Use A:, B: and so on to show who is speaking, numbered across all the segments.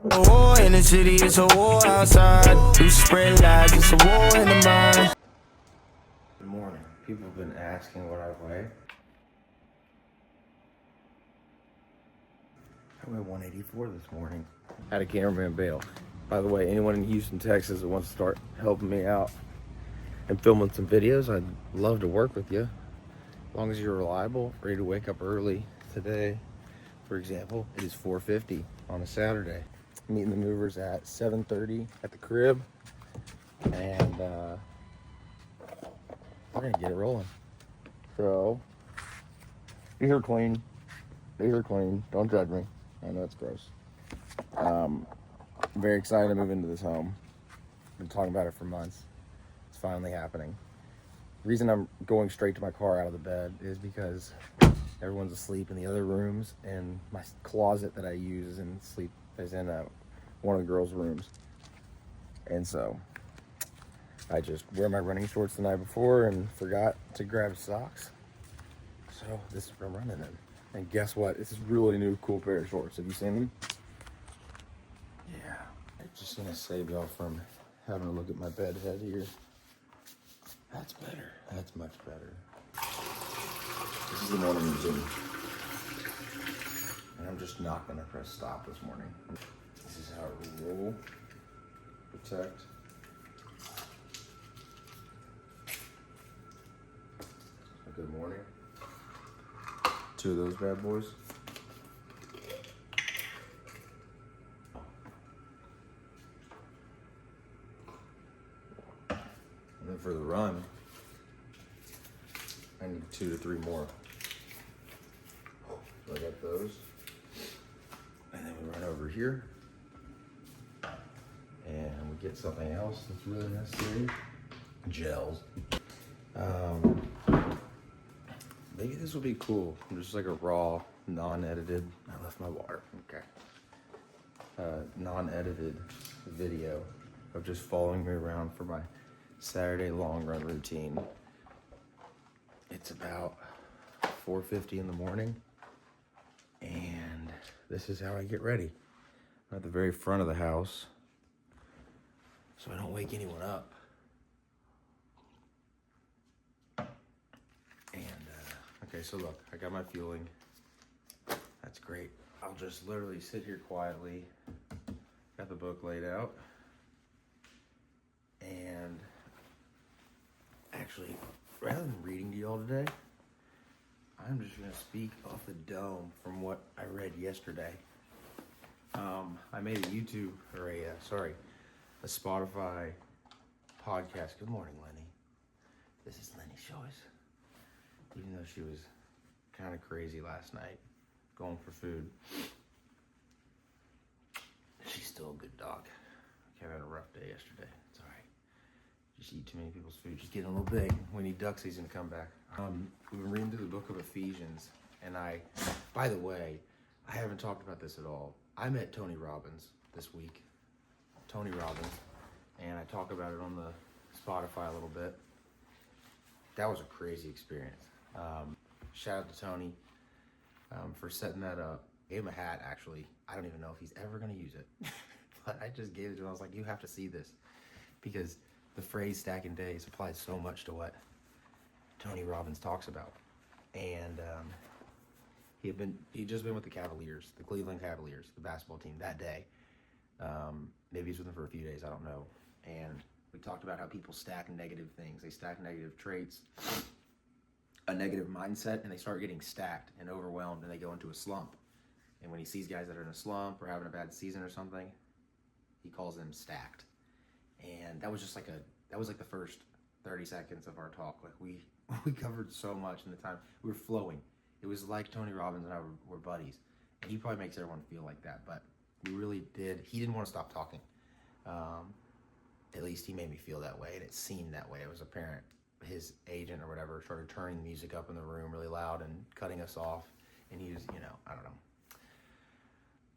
A: A war in the city, it's a war outside. You spread lies, it's a war in the mind.
B: Good morning. People have been asking what I weigh. I weigh 184 this morning. Had a cameraman bail. By the way, anyone in Houston, Texas that wants to start helping me out and filming some videos, I'd love to work with you. As long as you're reliable, ready to wake up early. Today, for example, it is 4:50 on a Saturday. Meeting the movers at 7:30 at the crib, and we're gonna get it rolling. So, these are clean. These are clean. Don't judge me. I know it's gross. I'm very excited to move into this home. Been talking about it for months. It's finally happening. The reason I'm going straight to my car out of the bed is because everyone's asleep in the other rooms, and my closet that I use is in one of the girls' rooms. And so I just wear my running shorts the night before and forgot to grab socks. So this is what I'm running in. And guess what? This is really new, cool pair of shorts. Have you seen them? Yeah. I'm just gonna save y'all from having to look at my bed head here. That's better. That's much better. This is the morning routine. And I'm just not gonna press stop this morning. This is how we roll. Protect. Good morning. 2 of those bad boys. And then for the run, I need 2 to 3 more. So I got those. And then we run over here. And we get something else that's really necessary. Gels. Maybe this will be cool. Just like a raw, non-edited. I left my water. Okay. Non-edited video of just following me around for my Saturday long run routine. It's about 4:50 in the morning, and this is how I get ready. I'm at the very front of the house, so I don't wake anyone up. Okay, so look, I got my fueling. That's great. I'll just literally sit here quietly. Got the book laid out. And actually, rather than reading to y'all today, I'm just gonna speak off the dome from what I read yesterday. I made a YouTube, or a Spotify podcast. Good morning, Lenny. This is Lenny's choice. Even though she was kind of crazy last night, going for food, she's still a good dog. Kind of had a rough day yesterday. It's all right. Just eat too many people's food. She's getting a little big. We need duck season to come back. We've been reading through the book of Ephesians, and by the way, I haven't talked about this at all. I met Tony Robbins this week. Tony Robbins, and I talk about it on the Spotify a little bit. That was a crazy experience. Shout out to Tony for setting that up. Gave him a hat, actually. I don't even know if he's ever going to use it. But I just gave it to him. I was like, you have to see this. Because the phrase stacking days applies so much to what Tony Robbins talks about. And he'd just been with the Cavaliers, the Cleveland Cavaliers, the basketball team that day. Maybe he's with them for a few days, I don't know. And we talked about how people stack negative things. They stack negative traits, a negative mindset, and they start getting stacked and overwhelmed, and they go into a slump. And when he sees guys that are in a slump or having a bad season or something, he calls them stacked. And that was just like the first 30 seconds of our talk. Like we covered so much in the time. We were flowing. It was like Tony Robbins and I were buddies. And he probably makes everyone feel like that, but we really did. He didn't want to stop talking. At least he made me feel that way, and it seemed that way. It was apparent. His agent or whatever started turning the music up in the room really loud and cutting us off, and he was, I don't know.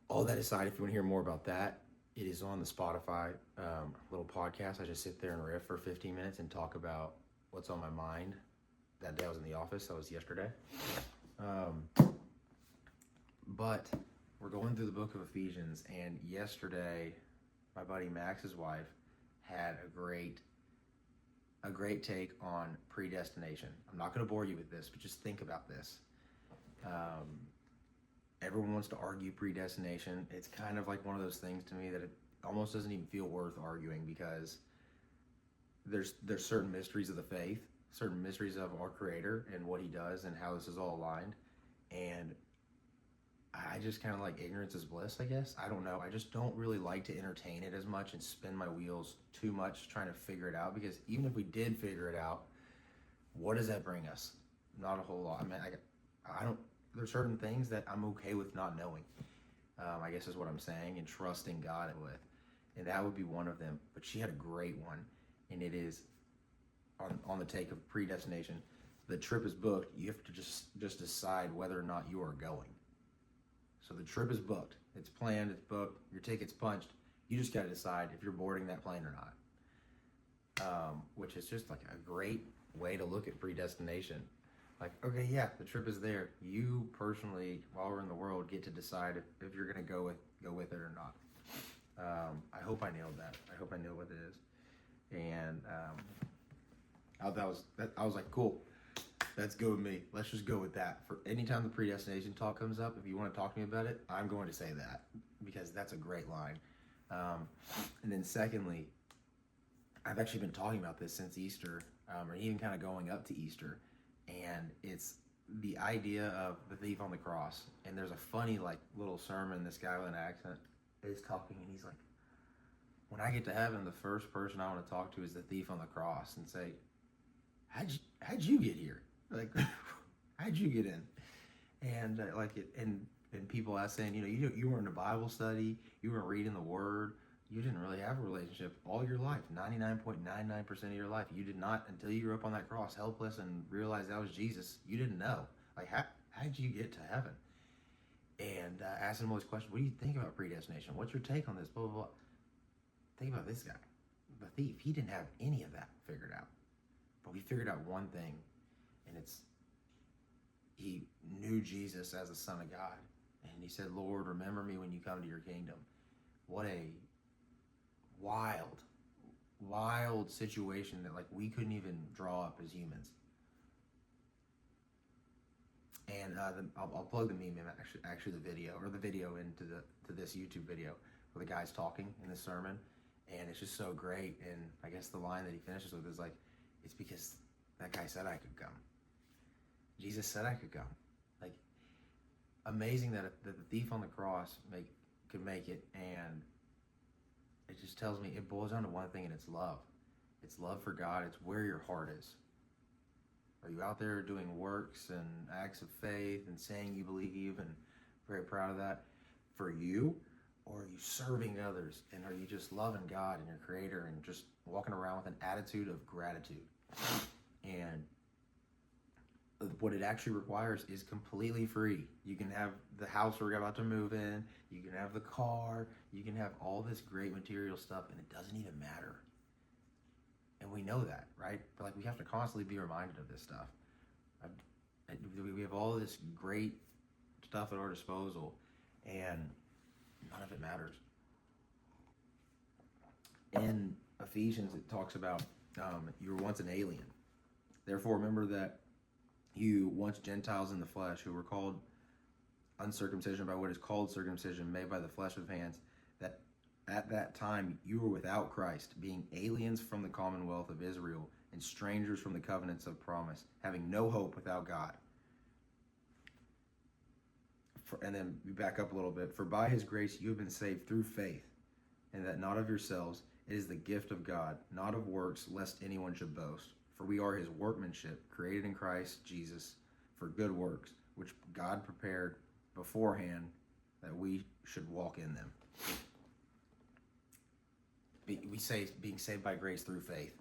B: All that aside, if you want to hear more about that, it is on the Spotify little podcast. I just sit there and riff for 15 minutes and talk about what's on my mind. That day I was in the office. That was yesterday. But we're going through the book of Ephesians, and yesterday, my buddy Max's wife had a great take on predestination. I'm not going to bore you with this, but just think about this. Everyone wants to argue predestination. It's kind of like one of those things to me that it almost doesn't even feel worth arguing, because there's certain mysteries of the faith, certain mysteries of our Creator and what He does and how this is all aligned. And I just kind of like ignorance is bliss, I guess. I don't know. I just don't really like to entertain it as much and spin my wheels too much trying to figure it out, because even if we did figure it out, what does that bring us? Not a whole lot. I mean, I don't, there's certain things that I'm okay with not knowing, I guess is what I'm saying, and trusting God with. And that would be one of them. But she had a great one, and it is on the take of predestination. The trip is booked. You have to just decide whether or not you are going. So the trip is booked. It's planned. It's booked. Your ticket's punched. You just got to decide if you're boarding that plane or not. Which is just like a great way to look at predestination. Like, okay, yeah, the trip is there. You personally, while we're in the world, get to decide if you're going to go with it or not. I hope I nailed that. I hope I knew what it is. And I was like, cool. Let's go with me. Let's just go with that. For anytime the predestination talk comes up, if you want to talk to me about it, I'm going to say that, because that's a great line. And then secondly, I've actually been talking about this since Easter, or even kind of going up to Easter, and it's the idea of the thief on the cross. And there's a funny like little sermon this guy with an accent is talking, and he's like, when I get to heaven, the first person I want to talk to is the thief on the cross, and say, how'd you get here? Like, how'd you get in? And and people ask, saying, you were in a Bible study, you were reading the Word, you didn't really have a relationship all your life, 99.99% of your life. You did not, until you grew up on that cross, helpless, and realized that was Jesus. You didn't know. Like, how'd you get to heaven? And asking them all these questions. What do you think about predestination? What's your take on this? Blah, blah, blah. Think about this guy, the thief. He didn't have any of that figured out. But we figured out one thing, and it's he knew Jesus as the Son of God. And he said, Lord, remember me when you come to your kingdom. What a wild situation that like we couldn't even draw up as humans. And I'll plug the meme in, actually the video into this YouTube video where the guy's talking in the sermon, and it's just so great. And I guess the line that he finishes with is like, it's because that guy said I could come. Jesus said I could come. Like, amazing that the thief on the cross could make it, and it just tells me, it boils down to one thing, and it's love. It's love for God. It's where your heart is. Are you out there doing works and acts of faith and saying you believe and very proud of that for you? Or are you serving others? And are you just loving God and your Creator and just walking around with an attitude of gratitude? And what it actually requires is completely free. You can have the house we're about to move in. You can have the car. You can have all this great material stuff, and it doesn't even matter. And we know that, right? But like, we have to constantly be reminded of this stuff. We have all this great stuff at our disposal, and none of it matters. In Ephesians, it talks about you were once an alien. Therefore, remember that you once Gentiles in the flesh, who were called uncircumcision by what is called circumcision, made by the flesh of hands, that at that time you were without Christ, being aliens from the commonwealth of Israel and strangers from the covenants of promise, having no hope without God. And then we back up a little bit. For by his grace you have been saved through faith, and that not of yourselves, it is the gift of God, not of works, lest anyone should boast. For we are his workmanship, created in Christ Jesus for good works, which God prepared beforehand that we should walk in them. We say being saved by grace through faith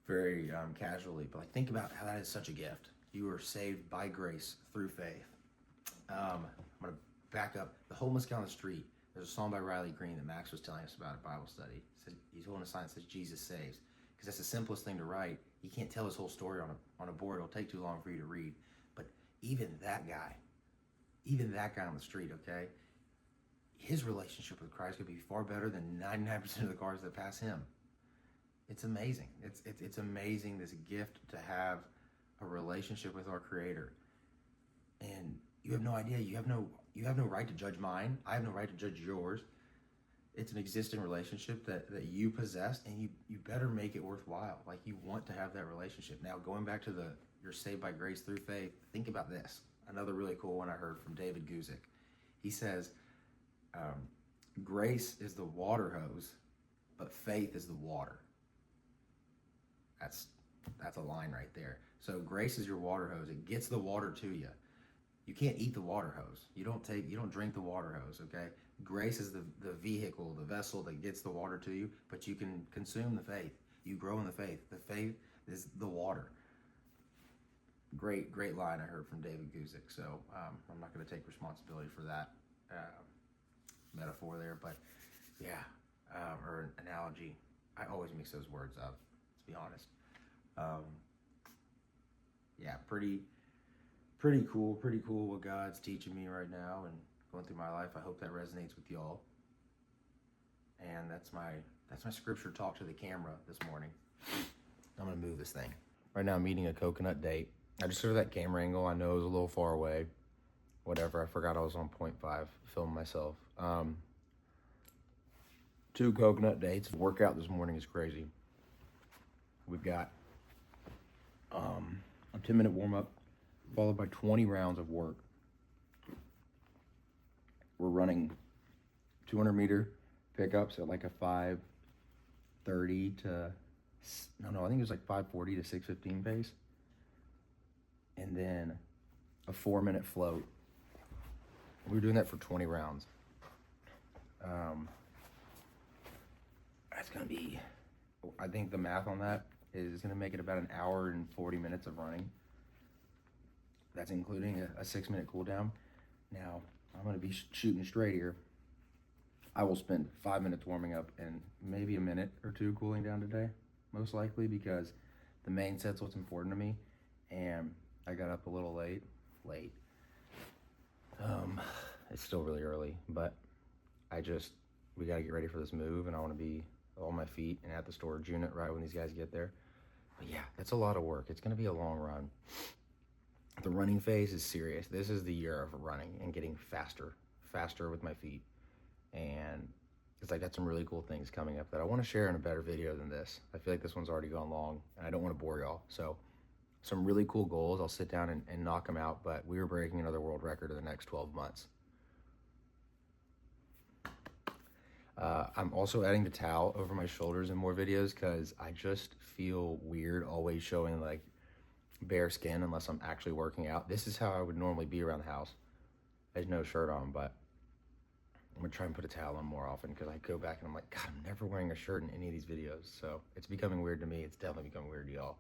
B: very casually, but like, think about how that is such a gift. You are saved by grace through faith. I'm going to back up. The homeless guy on the street, there's a song by Riley Green that Max was telling us about at Bible study. He's holding a sign that says Jesus saves, because that's the simplest thing to write. He can't tell his whole story on a board. It'll take too long for you to read. But even that guy on the street, okay, his relationship with Christ could be far better than 99% of the cars that pass him. It's amazing. It's amazing, this gift to have a relationship with our Creator. And you have no idea. You have no right to judge mine. I have no right to judge yours. It's an existing relationship that you possess, and you better make it worthwhile. Like, you want to have that relationship. Now, going back to you're saved by grace through faith, think about this. Another really cool one I heard from David Guzik. He says, grace is the water hose, but faith is the water. That's a line right there. So grace is your water hose. It gets the water to you. You can't eat the water hose. You don't drink the water hose, okay? Grace is the vehicle, the vessel that gets the water to you, but you can consume the faith. You grow in the faith. The faith is the water. Great line I heard from David Guzik. So I'm not going to take responsibility for that metaphor there, but yeah, or an analogy. I always mix those words up, let's be honest. Yeah, pretty cool what God's teaching me right now and going through my life. I hope that resonates with y'all. And that's my scripture talk to the camera this morning. I'm gonna move this thing. Right now I'm eating a coconut date. I just saw that camera angle. I know it was a little far away. Whatever, I forgot I was on 0.5, filming myself. 2 coconut dates. The workout this morning is crazy. We've got a 10-minute warm-up followed by 20 rounds of work. We're running 200 meter pickups at like a 5:30 to, I think it was like 5:40 to 6:15 pace. And then a 4-minute float. We were doing that for 20 rounds. That's gonna be, I think the math on that is gonna make it about an hour and 40 minutes of running. That's including a 6-minute cool down. Now, I'm gonna be shooting straight here. I will spend 5 minutes warming up and maybe a minute or 2 cooling down today, most likely, because the main set's what's important to me. And I got up a little late. It's still really early, but we gotta get ready for this move, and I wanna be on my feet and at the storage unit right when these guys get there. But yeah, that's a lot of work. It's gonna be a long run. The running phase is serious. This is the year of running and getting faster with my feet. And it's like, got some really cool things coming up that I want to share in a better video than this. I feel like this one's already gone long and I don't want to bore y'all. So some really cool goals. I'll sit down and knock them out, but we are breaking another world record in the next 12 months. I'm also adding the towel over my shoulders in more videos because I just feel weird always showing like bare skin unless I'm actually working out. This is how I would normally be around the house. There's no shirt on, but I'm gonna try and put a towel on more often because I go back and I'm like, God, I'm never wearing a shirt in any of these videos. So it's becoming weird to me. It's definitely becoming weird to y'all.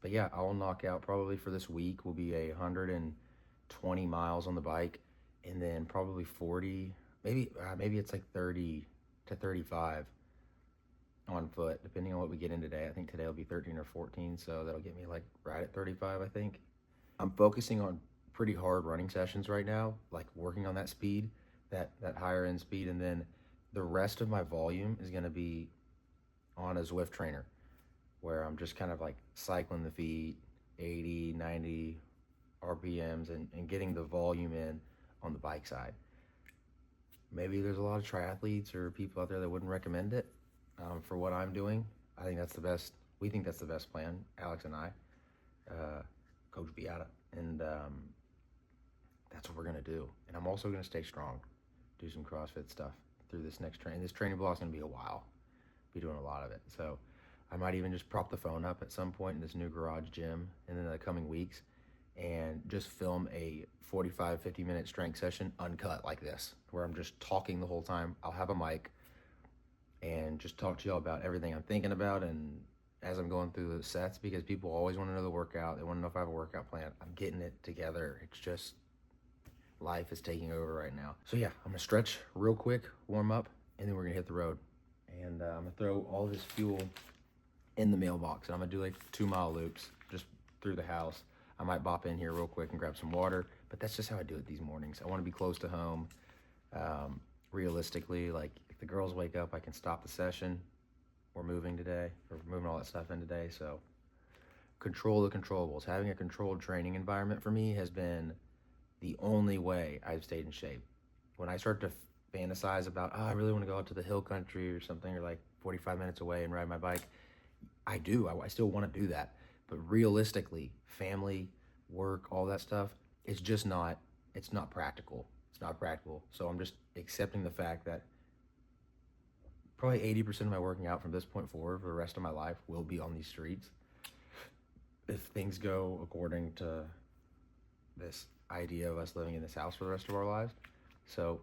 B: But yeah, I'll knock out probably for this week will be 120 miles on the bike, and then probably 40, maybe it's like 30 to 35 on foot, depending on what we get in today. I think today will be 13 or 14, so that'll get me like right at 35, I think. I'm focusing on pretty hard running sessions right now, like working on that speed, that higher end speed, and then the rest of my volume is gonna be on a Zwift trainer, where I'm just kind of like cycling the feet, 80, 90 RPMs, and getting the volume in on the bike side. Maybe there's a lot of triathletes or people out there that wouldn't recommend it. For what I'm doing, I think that's the best. We think that's the best plan, Alex and I, Coach Beata, and that's what we're gonna do. And I'm also gonna stay strong, do some CrossFit stuff through this next training. This training block's gonna be a while. Be doing a lot of it. So I might even just prop the phone up at some point in this new garage gym in the coming weeks and just film a 45, 50-minute strength session uncut like this, where I'm just talking the whole time. I'll have a mic and just talk to y'all about everything I'm thinking about and as I'm going through the sets, because people always want to know the workout. They want to know if I have a workout plan. I'm getting it together. It's just life is taking over right now. So yeah, I'm gonna stretch real quick, warm up, and then we're gonna hit the road. And I'm gonna throw all this fuel in the mailbox. And I'm gonna do like 2-mile loops just through the house. I might bop in here real quick and grab some water, but but that's just how I do it these mornings. I want to be close to home. Realistically, like if the girls wake up, I can stop the session. We're moving today. We're moving all that stuff in today. So control the controllables. Having a controlled training environment for me has been the only way I've stayed in shape. When I start to fantasize about, oh, I really want to go out to the hill country or something, or like 45 minutes away and ride my bike, I do. I still want to do that. But realistically, family, work, all that stuff, it's just not, it's not practical. It's not practical. So I'm just accepting the fact that probably 80% of my working out from this point forward for the rest of my life will be on these streets. If things go according to this idea of us living in this house for the rest of our lives. So,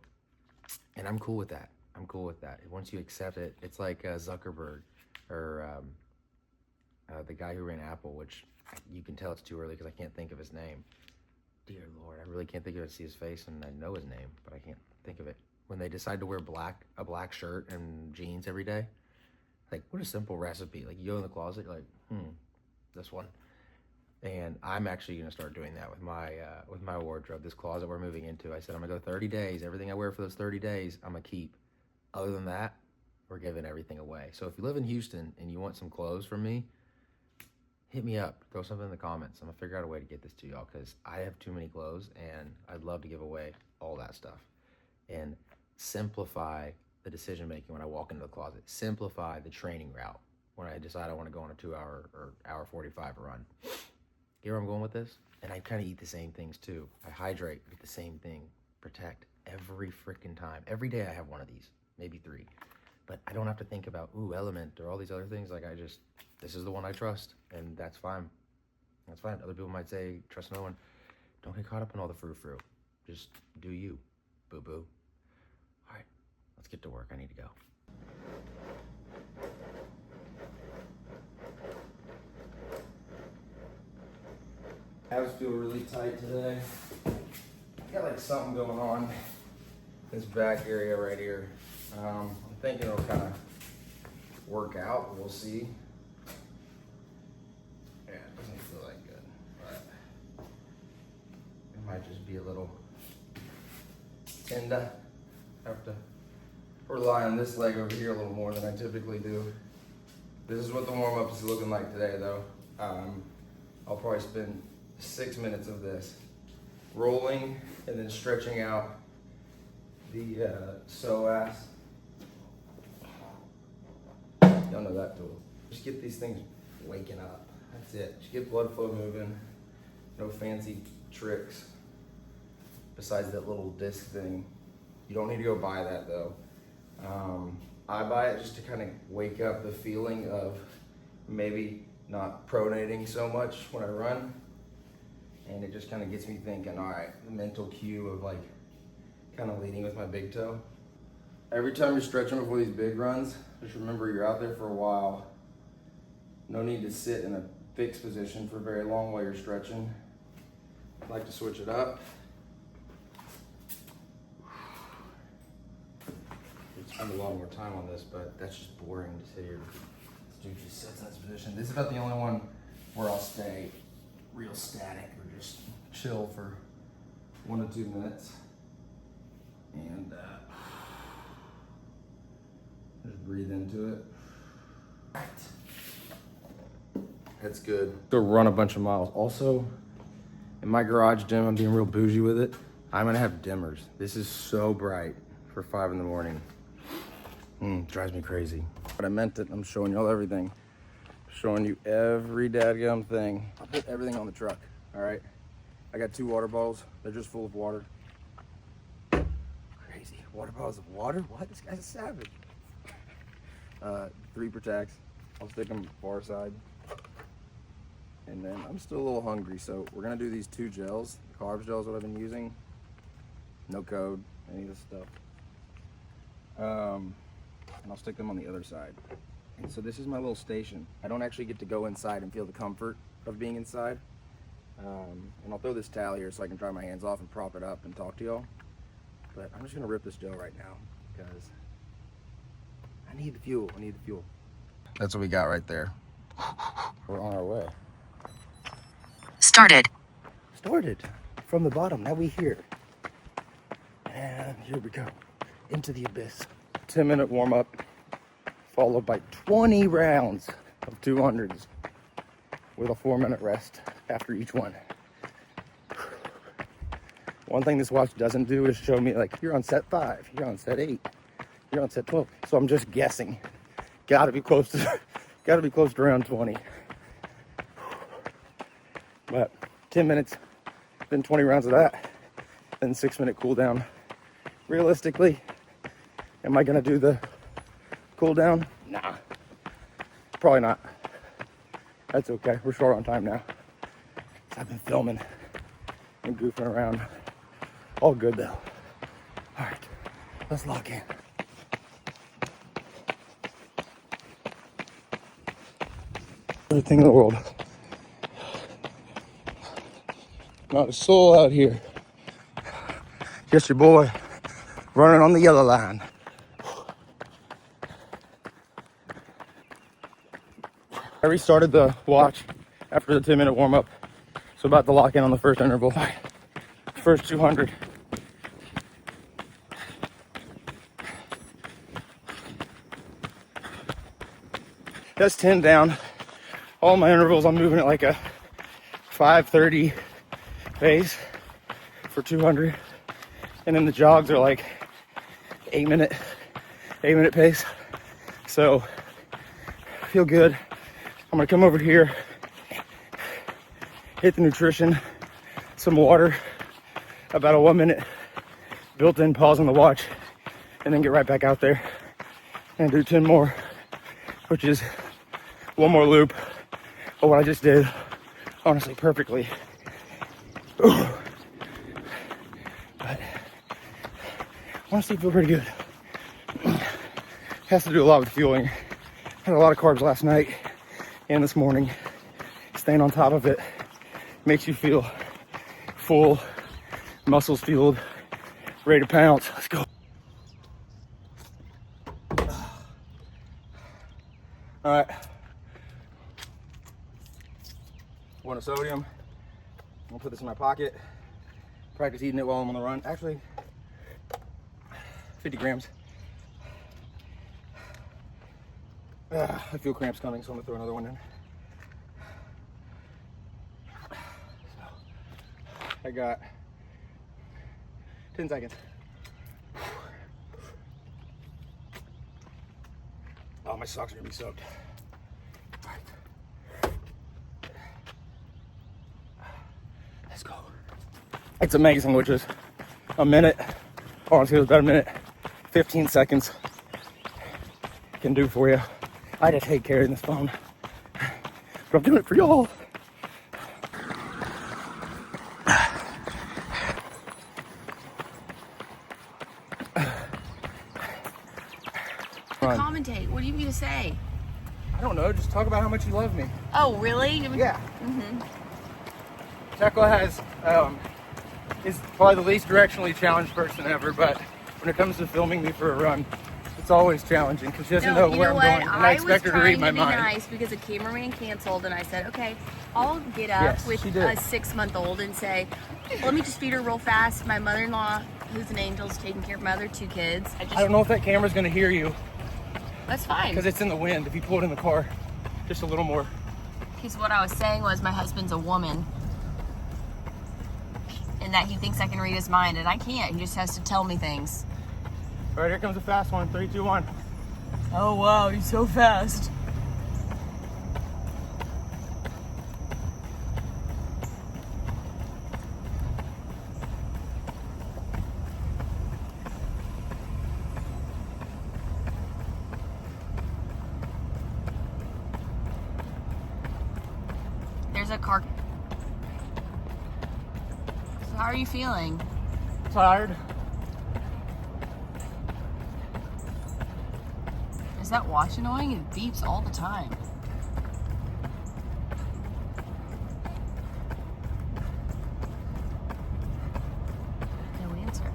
B: and I'm cool with that. I'm cool with that. Once you accept it, it's like Zuckerberg or the guy who ran Apple, which you can tell it's too early because I can't think of his name. Dear Lord, I really can't think of it. I see his face and I know his name, but I can't think of it. When they decide to wear a black shirt and jeans every day, like what a simple recipe. Like you go in the closet, you're like, this one. And I'm actually gonna start doing that with my wardrobe, this closet we're moving into. I said I'm gonna go 30 days. Everything I wear for those 30 days, I'm gonna keep. Other than that, we're giving everything away. So if you live in Houston and you want some clothes from me, hit me up, throw something in the comments. I'm gonna figure out a way to get this to y'all because I have too many clothes and I'd love to give away all that stuff. And simplify the decision making when I walk into the closet. Simplify the training route when I decide I want to go on a 2-hour or hour 45 run. Get where I'm going with this? And I kind of eat the same things too. I hydrate, eat the same thing, protect every freaking time. Every day I have one of these, maybe 3. But I don't have to think about, Element or all these other things. Like this is the one I trust, and that's fine. That's fine. Other people might say, trust no one. Don't get caught up in all the frou-frou. Just do you, boo-boo. All right, let's get to work. I need to go. Abs feel really tight today. Got like something going on. This back area right here. I'm thinking it'll kind of work out. We'll see. Yeah, it doesn't feel that good, but it might just be a little tender. Have to rely on this leg over here a little more than I typically do. This is what the warm-up is looking like today, though. I'll probably spend 6 minutes of this rolling and then stretching out the psoas. Y'all know that tool. Just get these things waking up. That's it. Just get blood flow moving. No fancy tricks besides that little disc thing. You don't need to go buy that though. I buy it just to kind of wake up the feeling of maybe not pronating so much when I run. And it just kind of gets me thinking, all right, the mental cue of like kind of leading with my big toe. Every time you're stretching before these big runs, just remember you're out there for a while. No need to sit in a fixed position for very long while you're stretching. I like to switch it up. We'd spend a lot more time on this, but that's just boring to sit here. This dude just sits in this position. This is about the only one where I'll stay real static or just chill for 1 to 2 minutes. And just breathe into it. Right. That's good. Go run a bunch of miles. Also, in my garage gym, I'm being real bougie with it. I'm gonna have dimmers. This is so bright for 5 in the morning. Drives me crazy. But I meant it. I'm showing y'all everything. Showing you every dadgum thing. I put everything on the truck, all right? I got 2 water bottles. They're just full of water. Crazy. Water bottles of water? What? This guy's a savage. 3 protects. I'll stick them far side. And then I'm still a little hungry, so we're gonna do these 2 gels. The carbs gels that I've been using. No code, any of this stuff. And I'll stick them on the other side. And so this is my little station. I don't actually get to go inside and feel the comfort of being inside. And I'll throw this towel here so I can dry my hands off and prop it up and talk to y'all. But I'm just gonna rip this gel right now because I need the fuel. That's what we got right there. We're on our way.
C: Started.
B: from the bottom. Now we here. And here we go. Into the abyss. 10-minute warm up, followed by 20 rounds of 200s with a 4-minute rest after each one. One thing this watch doesn't do is show me like, you're on set 5, you're on set 8, you're on set 12. So I'm just guessing. Gotta be close to around 20. But 10 minutes, then 20 rounds of that, then 6-minute cool down. Realistically, am I gonna do the cool down? Nah, probably not. That's okay, we're short on time now. I've been filming and goofing around. All good though. All right, let's lock in. Everything in the world. Not a soul out here. Just your boy running on the yellow line. I restarted the watch after the 10-minute warm up. So about to lock in on the first interval. First 200. That's 10 down. All my intervals, I'm moving at like a 5:30 pace for 200. And then the jogs are like 8-minute pace. So feel good. I'm gonna come over here, hit the nutrition, some water, about a 1-minute built-in pause on the watch, and then get right back out there and do 10 more, which is one more loop of what I just did, honestly, perfectly. Ooh. But honestly, feel pretty good. Has to do a lot with fueling. Had a lot of carbs last night and this morning. Staying on top of it makes you feel full, muscles fueled, ready to pounce. Let's go. All right. One of sodium. I'm gonna put this in my pocket. Practice eating it while I'm on the run. Actually, 50 grams. I feel cramps coming, so I'm gonna throw another one in. So, I got 10 seconds. Oh, my socks are gonna be soaked. All right. Let's go. It's amazing, which is a minute, or honestly, it was about a minute, 15 seconds can do for you. I just hate carrying this phone, but I'm doing it for y'all.
C: Commentate. What do you mean to say?
B: I don't know. Just talk about how much you love me.
C: Oh, really?
B: Yeah. Tekla is probably the least directionally challenged person ever, but when it comes to filming me for a run, it's always challenging because she doesn't know where I'm going, and I expect her to read my mind.
C: I was trying to be nice because a cameraman canceled, and I said, okay, I'll get up with a 6-month-old and say, let me just feed her real fast. My mother-in-law, who's an angel, is taking care of my other 2 kids.
B: I don't know if that camera's going to hear you.
C: That's fine.
B: Because it's in the wind. If you pull it in the car, just a little more.
C: Because what I was saying was my husband's a woman. And that he thinks I can read his mind, and I can't. He just has to tell me things.
B: All right, here comes a fast one. 3, 2, 1.
C: Oh, wow, he's so fast. There's a car. So how are you feeling?
B: Tired.
C: Is that watch annoying? It beeps all the time. No answer.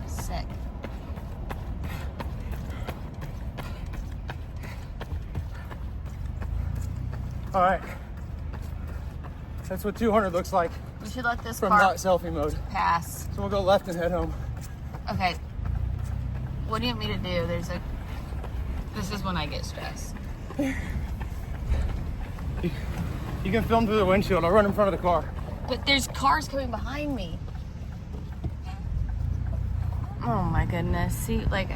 C: Sick.
B: All right. That's what 200 looks like.
C: should let this
D: from
C: car
D: not selfie mode.
C: pass.
D: So we'll go left and head home.
C: Okay. What do you want me to do? This is when I get stressed.
D: You can film through the windshield. I'll run in front of the car.
C: But there's cars coming behind me. Oh my goodness. See, like,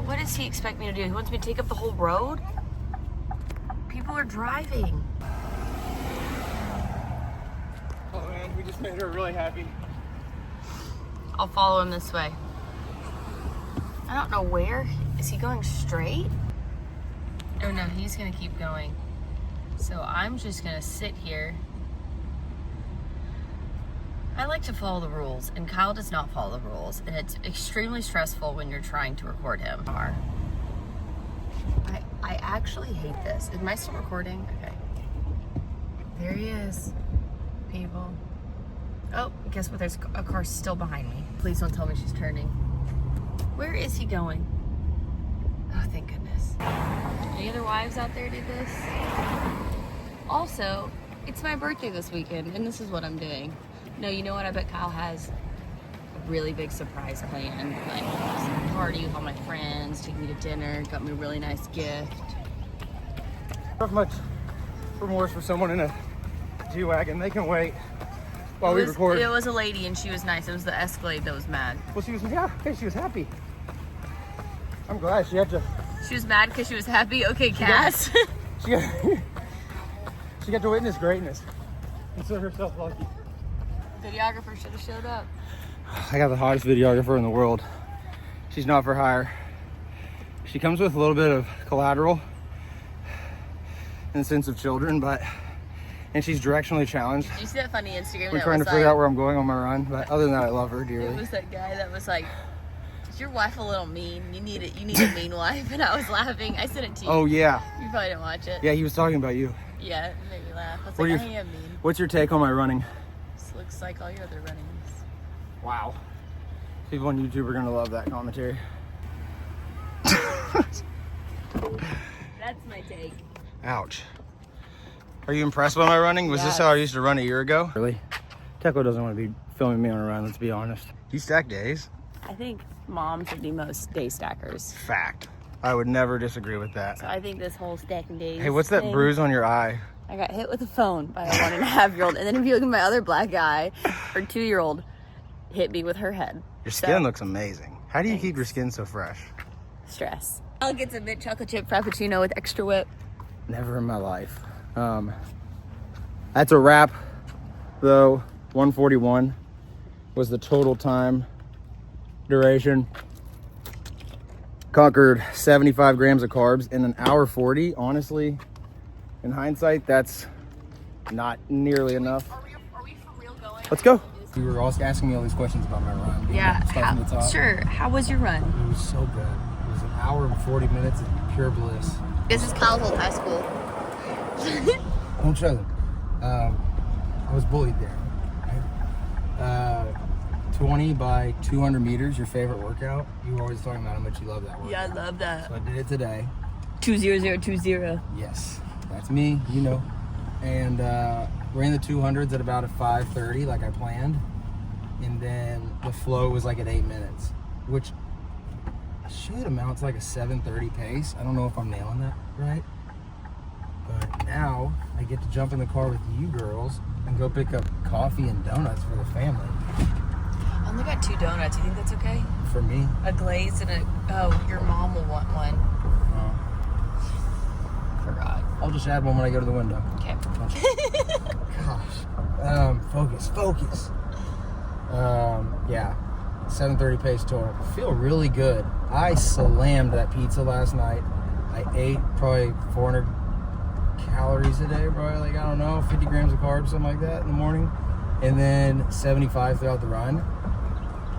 C: what does he expect me to do? He wants me to take up the whole road? People are driving.
D: Oh man, we just made her really happy.
C: I'll follow him this way. I don't know where. Is he going straight? Oh no, he's gonna keep going. So I'm just gonna sit here. I like to follow the rules, and Kyle does not follow the rules, and it's extremely stressful when you're trying to record him. I actually hate this. Am I still recording? Okay. There he is, people. Oh, guess what? There's a car still behind me. Please don't tell me she's turning. Where is he going? Oh, thank goodness. Any other wives out there do this? Also, it's my birthday this weekend, and this is what I'm doing. No, you know what? I bet Kyle has a really big surprise planned. Like some party with all my friends, taking me to dinner, got me a really nice gift.
D: Not much remorse for someone in a G-Wagon. They can wait while we record.
C: It was a lady, and she was nice. It was the Escalade that was mad.
D: Well, she was, yeah, okay, she was happy. I'm glad she had to.
C: She was mad because she was happy? Okay, Cass.
D: She got to witness greatness. Consider herself lucky.
C: Videographer should have showed up.
D: I got the hottest videographer in the world. She's not for hire. She comes with a little bit of collateral in the sense of children, and she's directionally challenged.
C: Did you see that funny Instagram?
D: We're trying to figure out where I'm going on my run, but other than that, I love her dearly.
C: It was that guy that was like, "Is your wife a little mean? You need a mean wife." And I was laughing. I sent it to you.
D: Oh yeah.
C: You probably didn't watch it.
D: Yeah, he was talking about you.
C: Yeah, it made me laugh. I was
D: What
C: like,
D: do
C: I
D: you-
C: am mean.
D: What's your take on my running?
C: This looks like all your other runnings.
D: Wow. People on YouTube are gonna love that commentary.
C: That's my take.
D: Ouch. Are you impressed by my running? Was this
C: Yes.
D: how I used to run a year ago? Really? Teco doesn't want to be filming me on a run, let's be honest. You stack days?
C: I think moms are the most day stackers.
D: Fact. I would never disagree with that.
C: So I think this whole stacking days.
D: Hey, what's that
C: thing-
D: bruise on your eye?
C: I got hit with a phone by a 1.5-year-old, and then if you look at my other black guy, her 2-year-old hit me with her head.
D: Your skin looks amazing. How do you keep your skin so fresh?
C: Stress. I'll get some mint chocolate chip frappuccino with extra whip.
D: Never in my life. That's a wrap, though. 141 was the total time duration. Conquered 75 grams of carbs in an hour 40. Honestly, in hindsight, that's not nearly enough.
C: Are we for real going?
D: Let's go. You were also asking me all these questions about my run.
C: Yeah.
D: Start from the top.
C: Sure. How was your run?
D: It was so good. It was an hour and 40 minutes of pure bliss.
C: This is Kyle's old high school.
D: Don't show them. I was bullied there. 20 by 200 meters, your favorite workout. You were always talking about how much you love that workout.
C: Yeah, I love that.
D: So I did it today.
C: 20020.
D: Yes, that's me, you know. And ran the 200s at about a 5:30 like I planned. And then the flow was like at 8 minutes, which should amount to like a 7:30 pace. I don't know if I'm nailing that right. But now I get to jump in the car with you girls and go pick up coffee and donuts for the family.
C: I only got 2 donuts. You think that's okay?
D: For me.
C: A glazed and your mom will want one. Forgot.
D: I'll just add one when I go to the window.
C: Okay.
D: Gosh. Focus. Yeah. 7:30 pace total. Feel really good. I slammed that pizza last night. I ate probably 400 calories a day, probably like, I don't know, 50 grams of carbs, something like that in the morning. And then 75 throughout the run.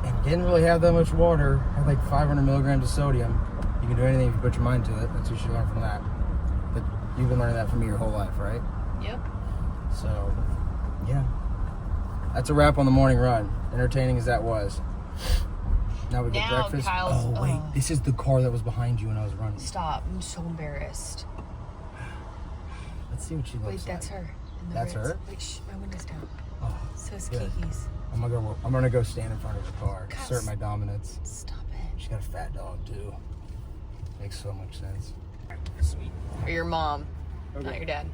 D: And didn't really have that much water. Had like 500 milligrams of sodium. You can do anything if you put your mind to it. That's what you learn from that. But you've been learning that from me your whole life, right?
C: Yep.
D: So, yeah. That's a wrap on the morning run. Entertaining as that was. Now we get breakfast.
C: Kyle's,
D: oh, wait. This is the car that was behind you when I was running.
C: Stop. I'm so embarrassed.
D: Let's see what she looks like.
C: Wait, that's her. In the
D: That's
C: Ritz.
D: her?
C: Wait, shh, my window's down. Says
D: good.
C: Kiki's.
D: I'm gonna go stand in front of her car,
C: God,
D: assert my dominance.
C: Stop it.
D: She's got a fat dog too. Makes so much sense.
B: Sweet.
C: Or your mom, not your dad.